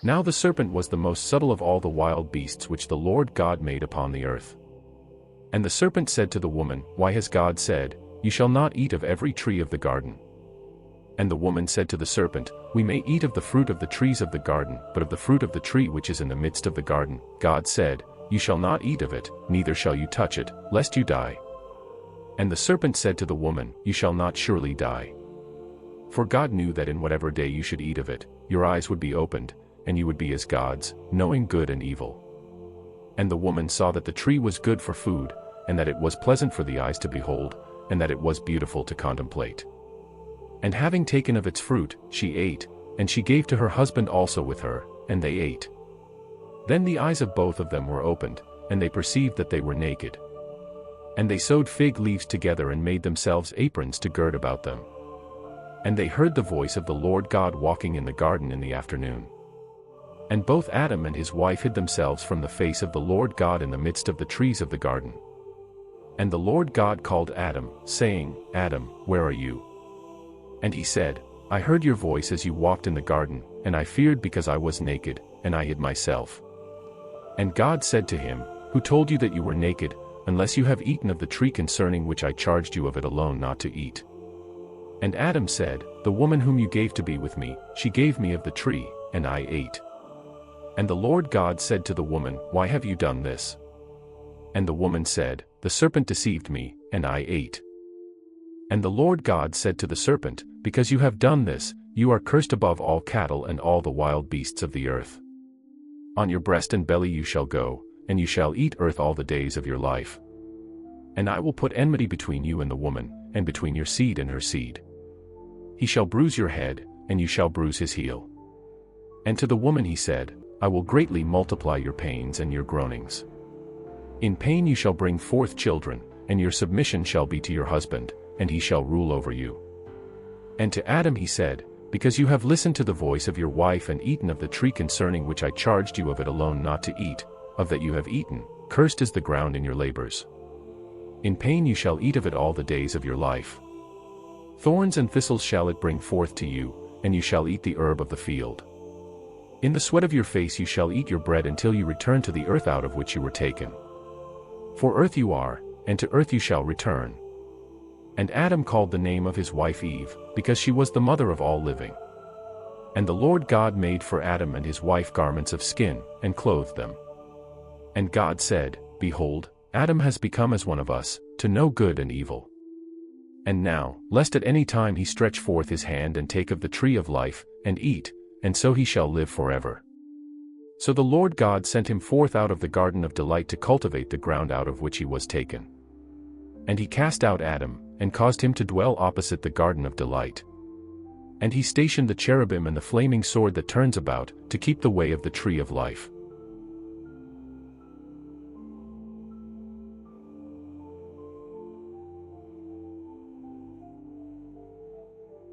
Now the serpent was the most subtle of all the wild beasts which the Lord God made upon the earth. And the serpent said to the woman, Why has God said, You shall not eat of every tree of the garden? And the woman said to the serpent, We may eat of the fruit of the trees of the garden, but of the fruit of the tree which is in the midst of the garden, God said, You shall not eat of it, neither shall you touch it, lest you die. And the serpent said to the woman, You shall not surely die. For God knew that in whatever day you should eat of it, your eyes would be opened, and you would be as gods, knowing good and evil. And the woman saw that the tree was good for food, and that it was pleasant for the eyes to behold, and that it was beautiful to contemplate. And having taken of its fruit, she ate, and she gave to her husband also with her, and they ate. Then the eyes of both of them were opened, and they perceived that they were naked. And they sewed fig leaves together and made themselves aprons to gird about them. And they heard the voice of the Lord God walking in the garden in the afternoon. And both Adam and his wife hid themselves from the face of the Lord God in the midst of the trees of the garden. And the Lord God called Adam, saying, Adam, where are you? And he said, I heard your voice as you walked in the garden, and I feared because I was naked, and I hid myself. And God said to him, Who told you that you were naked, unless you have eaten of the tree concerning which I charged you of it alone not to eat? And Adam said, The woman whom you gave to be with me, she gave me of the tree, and I ate. And the Lord God said to the woman, Why have you done this? And the woman said, The serpent deceived me, and I ate. And the Lord God said to the serpent, Because you have done this, you are cursed above all cattle and all the wild beasts of the earth. On your breast and belly you shall go, and you shall eat earth all the days of your life. And I will put enmity between you and the woman, and between your seed and her seed. He shall bruise your head, and you shall bruise his heel. And to the woman he said, I will greatly multiply your pains and your groanings. In pain you shall bring forth children, and your submission shall be to your husband, and he shall rule over you. And to Adam he said, Because you have listened to the voice of your wife and eaten of the tree concerning which I charged you of it alone not to eat, of that you have eaten, cursed is the ground in your labors. In pain you shall eat of it all the days of your life. Thorns and thistles shall it bring forth to you, and you shall eat the herb of the field. In the sweat of your face you shall eat your bread until you return to the earth out of which you were taken. For earth you are, and to earth you shall return. And Adam called the name of his wife Eve, because she was the mother of all living. And the Lord God made for Adam and his wife garments of skin, and clothed them. And God said, Behold, Adam has become as one of us, to know good and evil. And now, lest at any time he stretch forth his hand and take of the tree of life, and eat, and so he shall live forever. So the Lord God sent him forth out of the garden of delight to cultivate the ground out of which he was taken. And he cast out Adam, and caused him to dwell opposite the garden of delight. And he stationed the cherubim and the flaming sword that turns about, to keep the way of the tree of life.